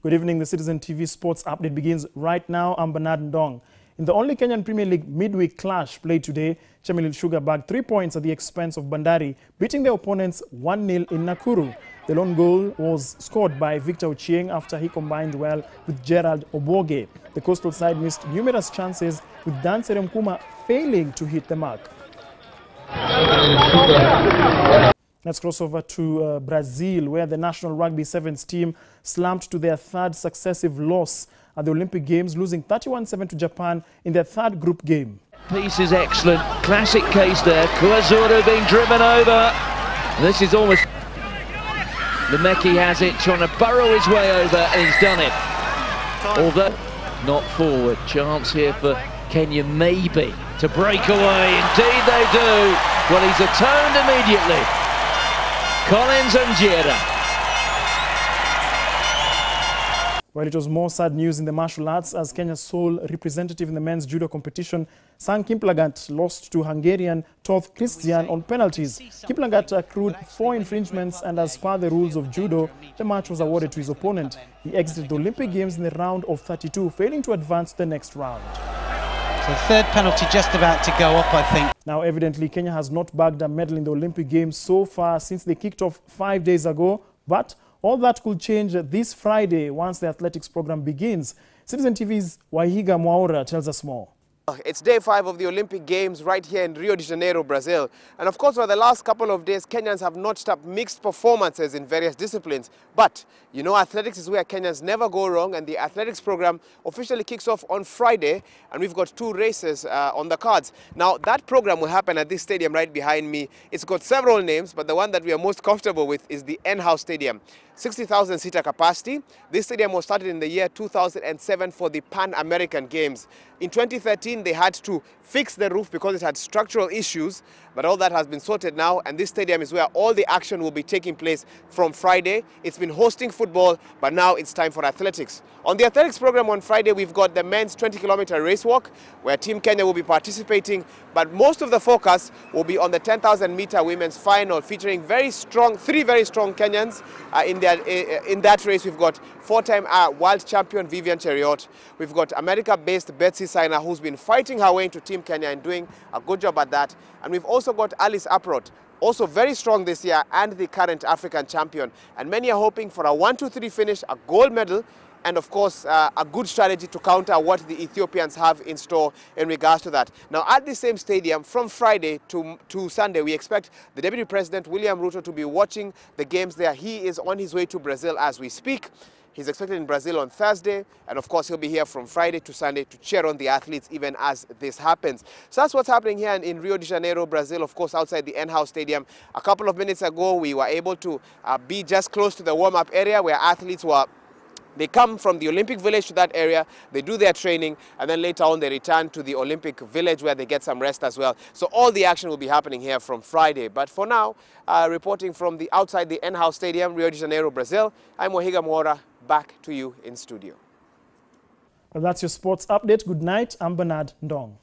Good evening. The Citizen TV Sports Update begins right now. I'm Bernard Ndong. In the only Kenyan Premier League midweek clash played today, Chemelil Sugar bagged 3 points at the expense of Bandari, beating their opponents 1-0 in Nakuru. The lone goal was scored by Victor Ochieng after he combined well with Gerald Oboge. The coastal side missed numerous chances, with Dan Seremkuma failing to hit the mark. Let's cross over to Brazil, where the national rugby sevens team slumped to their third successive loss at the Olympic Games, losing 31-7 to Japan in their third group game. Piece is excellent. Classic case there. Kuazuru being driven over. This is almost... Lemeki has it, trying to burrow his way over, and he's done it. Although not forward. Chance here for Kenya maybe to break away. Indeed they do. Well, he's atoned immediately. Collins and Jera. Well, it was more sad news in the martial arts as Kenya's sole representative in the men's judo competition, Sang Kiplagat, lost to Hungarian Toth Christian on penalties. Kiplagat accrued 4 infringements, and as per the rules of judo, the match was awarded to his opponent. He exited the Olympic Games in the round of 32, failing to advance to the next round. So third penalty just about to go up, I think. Now, evidently, Kenya has not bagged a medal in the Olympic Games so far since they kicked off 5 days ago, but all that could change this Friday once the athletics program begins. Citizen TV's Wahiga Mwaura tells us more. It's day 5 of the Olympic Games right here in Rio de Janeiro, Brazil. And of course, for the last couple of days, Kenyans have notched up mixed performances in various disciplines. But, you know, athletics is where Kenyans never go wrong, and the athletics program officially kicks off on Friday, and we've got 2 races on the cards. Now, that program will happen at this stadium right behind me. It's got several names, but the one that we are most comfortable with is the N-House Stadium. 60,000 seater capacity. This stadium was started in the year 2007 for the Pan American Games. In 2013, they had to fix the roof because it had structural issues, but all that has been sorted now, and this stadium is where all the action will be taking place from Friday. It's been hosting football, but now it's time for athletics. On the athletics program on Friday, we've got the men's 20-kilometer race walk, where Team Kenya will be participating, but most of the focus will be on the 10,000-meter women's final, featuring 3 very strong Kenyans. In that race, we've got 4-time world champion Vivian Cheruiyot. We've got America-based Betsy Saina, who's been fighting her way into Team Kenya and doing a good job at that. And we've also got Alice Aprot, also very strong this year and the current African champion. And many are hoping for a 1-2-3 finish, a gold medal, and of course a good strategy to counter what the Ethiopians have in store in regards to that. Now, at the same stadium from Friday to Sunday, we expect the Deputy President William Ruto to be watching the games there. He is on his way to Brazil as we speak. He's expected in Brazil on Thursday, and of course he'll be here from Friday to Sunday to cheer on the athletes even as this happens. So that's what's happening here in Rio de Janeiro, Brazil, of course outside the N-House Stadium. A couple of minutes ago, we were able to be just close to the warm-up area where athletes were. They come from the Olympic Village to that area, they do their training, and then later on they return to the Olympic Village where they get some rest as well. So all the action will be happening here from Friday. But for now, reporting from the outside the N-House Stadium, Rio de Janeiro, Brazil, I'm Wahiga Mwaura. Back to you in studio. Well, that's your sports update. Good night. I'm Bernard Ndong.